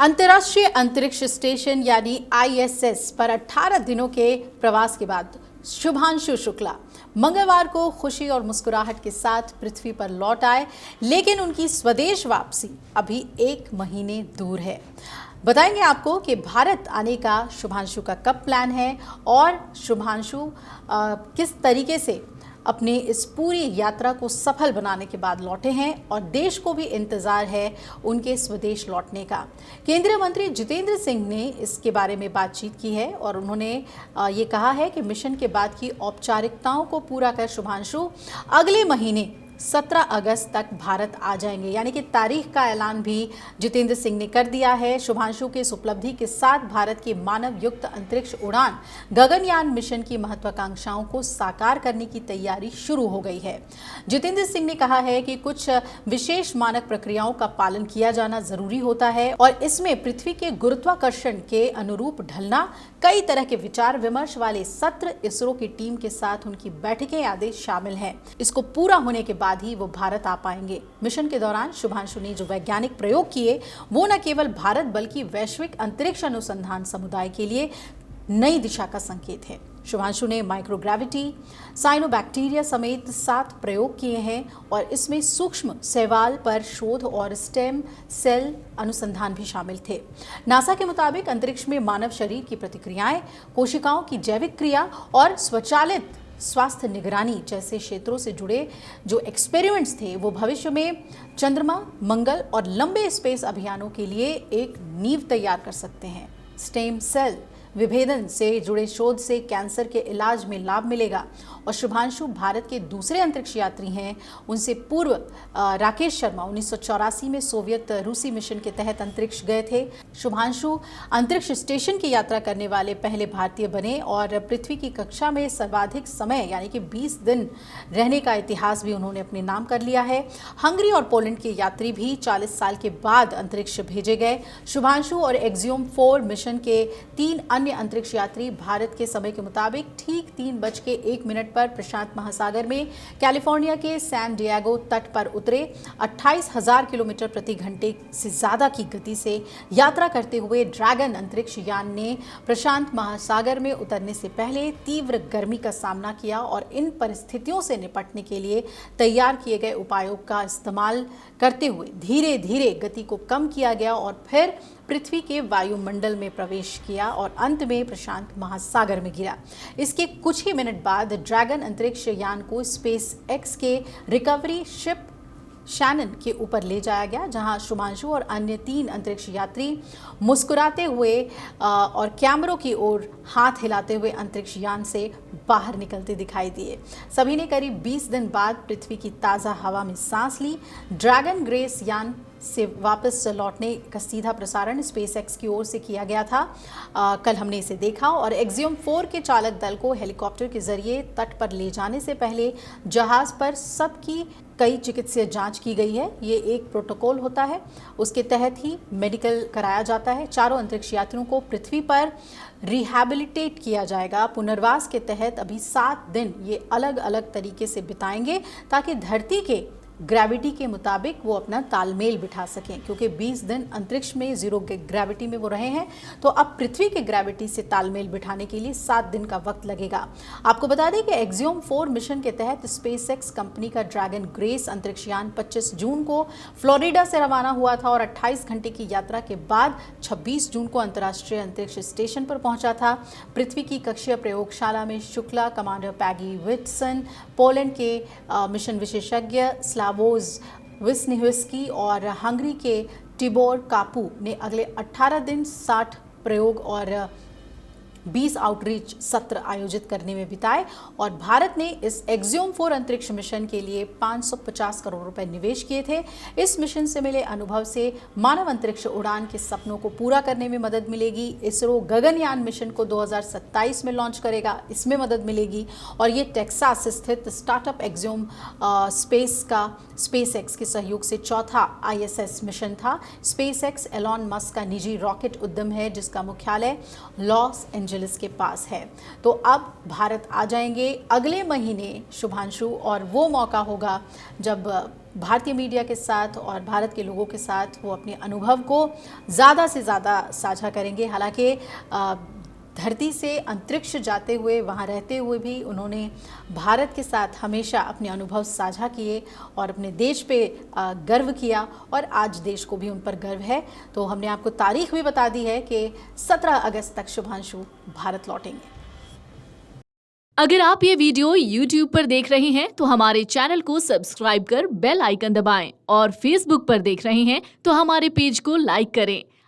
अंतर्राष्ट्रीय अंतरिक्ष स्टेशन यानी आईएसएस पर 18 दिनों के प्रवास के बाद शुभांशु शुक्ला मंगलवार को खुशी और मुस्कुराहट के साथ पृथ्वी पर लौट आए, लेकिन उनकी स्वदेश वापसी अभी 1 महीने दूर है। बताएंगे आपको कि भारत आने का शुभांशु का कब प्लान है और शुभांशु किस तरीके से अपने इस पूरी यात्रा को सफल बनाने के बाद लौटे हैं और देश को भी इंतजार है उनके स्वदेश लौटने का। केंद्रीय मंत्री जितेंद्र सिंह ने इसके बारे में बातचीत की है और उन्होंने ये कहा है कि मिशन के बाद की औपचारिकताओं को पूरा कर शुभांशु अगले महीने 17 अगस्त तक भारत आ जाएंगे, यानी कि तारीख का ऐलान भी जितेंद्र सिंह ने कर दिया है। शुभांशु के इस उपलब्धि के साथ भारत की मानव युक्त अंतरिक्ष उड़ान गगनयान मिशन की महत्वाकांक्षाओं को साकार करने की तैयारी शुरू हो गई है। जितेंद्र सिंह ने कहा है कि कुछ विशेष मानक प्रक्रियाओं का पालन किया जाना जरूरी होता है और इसमें पृथ्वी के गुरुत्वाकर्षण के अनुरूप ढलना, कई तरह के विचार विमर्श वाले सत्र, इसरो की टीम के साथ उनकी बैठकें आदि शामिल हैं। इसको पूरा होने के बाद ही वो भारत आ पाएंगे। मिशन के दौरान शुभांशु ने जो वैज्ञानिक प्रयोग किए वो न केवल भारत बल्कि वैश्विक अंतरिक्ष अनुसंधान समुदाय के लिए नई दिशा का संकेत है। शुभांशु ने माइक्रोग्रेविटी, साइनोबैक्टीरिया समेत 7 प्रयोग किए हैं और इसमें सूक्ष्म शैवाल पर शोध और स्टेम सेल अनुसंधान भी शामिल थे। नासा के मुताबिक अंतरिक्ष में मानव शरीर की प्रतिक्रियाएं, कोशिकाओं की जैविक क्रिया और स्वचालित स्वास्थ्य निगरानी जैसे क्षेत्रों से जुड़े जो एक्सपेरिमेंट्स थे वो भविष्य में चंद्रमा, मंगल और लंबे स्पेस अभियानों के लिए एक नींव तैयार कर सकते हैं। स्टेम सेल विभेदन से जुड़े शोध से कैंसर के इलाज में लाभ मिलेगा और शुभांशु भारत के दूसरे अंतरिक्ष यात्री हैं। उनसे पूर्व राकेश शर्मा 1984 में सोवियत रूसी मिशन के तहत अंतरिक्ष गए थे। शुभांशु अंतरिक्ष स्टेशन की यात्रा करने वाले पहले भारतीय बने और पृथ्वी की कक्षा में सर्वाधिक समय यानी कि 20 दिन रहने का इतिहास भी उन्होंने अपने नाम कर लिया है। हंगरी और पोलैंड के यात्री भी 40 साल के बाद अंतरिक्ष भेजे गए। शुभांशु और एक्सियोम 4 मिशन के 3 अन्य अंतरिक्ष यात्री भारत के समय के मुताबिक ठीक 3:01 पर प्रशांत महासागर में कैलिफोर्निया के सैन डिएगो तट पर उतरे। 28,000 किलोमीटर प्रति घंटे से ज्यादा की गति से यात्रा करते हुए ड्रैगन अंतरिक्ष यान ने प्रशांत महासागर में उतरने से पहले तीव्र गर्मी का सामना किया और इन परिस्थितियों से निपटने के लिए तैयार किए गए उपायों का इस्तेमाल करते हुए धीरे धीरे गति को कम किया गया और फिर पृथ्वी के वायुमंडल में प्रवेश किया और अंत में प्रशांत महासागर में गिरा। इसके कुछ ही मिनट बाद ड्रैगन अंतरिक्ष यान को स्पेस एक्स के रिकवरी शिप शैनन के ऊपर ले जाया गया, जहां शुभांशु और अन्य 3 अंतरिक्ष यात्री मुस्कुराते हुए और कैमरों की ओर हाथ हिलाते हुए अंतरिक्ष यान से बाहर निकलते दिखाई दिए। सभी ने करीब 20 दिन बाद पृथ्वी की ताज़ा हवा में सांस ली। ड्रैगन ग्रेस यान से वापस लौटने का सीधा प्रसारण स्पेस एक्स की ओर से किया गया था। कल हमने इसे देखा और एक्सियोम 4 के चालक दल को हेलीकॉप्टर के जरिए तट पर ले जाने से पहले जहाज पर सबकी कई चिकित्सीय जांच की गई है। ये एक प्रोटोकॉल होता है, उसके तहत ही मेडिकल कराया जाता है। चारों अंतरिक्ष यात्रियों को पृथ्वी पर रिहैबिलिटेट किया जाएगा। पुनर्वास के तहत अभी 7 दिन ये अलग अलग तरीके से बिताएंगे ताकि धरती के ग्रेविटी के मुताबिक वो अपना तालमेल बिठा सकें, क्योंकि 20 दिन अंतरिक्ष में 0 ग्रेविटी में वो रहे हैं, तो अब पृथ्वी के ग्रेविटी से तालमेल बिठाने के लिए 7 दिन का वक्त लगेगा। आपको बता दें कि एक्सियोम 4 मिशन के तहत स्पेसएक्स कंपनी का ड्रैगन ग्रेस अंतरिक्ष यान 25 जून को फ्लोरिडा से रवाना हुआ था और 28 घंटे की यात्रा के बाद 26 जून को अंतर्राष्ट्रीय अंतरिक्ष स्टेशन पर पहुंचा था। पृथ्वी की कक्षीय प्रयोगशाला में Shukla, commander Peggy Whitson, Poland के मिशन विशेषज्ञ स्लावोज विस्निहस्की और हंगरी के टिबोर कापू ने अगले 18 दिन 60 प्रयोग और 20 आउटरीच सत्र आयोजित करने में बिताए और भारत ने इस एक्सियोम 4 अंतरिक्ष मिशन के लिए 550 करोड़ रुपए निवेश किए थे। इस मिशन से मिले अनुभव से मानव अंतरिक्ष उड़ान के सपनों को पूरा करने में मदद मिलेगी। इसरो गगनयान मिशन को 2027 में लॉन्च करेगा, इसमें मदद मिलेगी और ये टेक्सास स्थित स्टार्टअप एक्सियोम स्पेस एक्स के सहयोग से चौथा आईएसएस मिशन था। स्पेस एक्स एलॉन मस्क का निजी रॉकेट उद्यम है जिसका मुख्यालय लॉस एंजलिस के पास है। तो अब भारत आ जाएंगे अगले महीने शुभांशु और वो मौका होगा जब भारतीय मीडिया के साथ और भारत के लोगों के साथ वो अपने अनुभव को ज़्यादा से ज़्यादा साझा करेंगे। हालांकि धरती से अंतरिक्ष जाते हुए, वहाँ रहते हुए भी उन्होंने भारत के साथ हमेशा अपने अनुभव साझा किए और अपने देश पे गर्व किया और आज देश को भी उन पर गर्व है। तो हमने आपको तारीख भी बता दी है कि 17 अगस्त तक शुभांशु भारत लौटेंगे। अगर आप ये वीडियो YouTube पर देख रहे हैं तो हमारे चैनल को सब्सक्राइब कर बेल आइकन दबाएं और Facebook पर देख रहे हैं तो हमारे पेज को लाइक करें।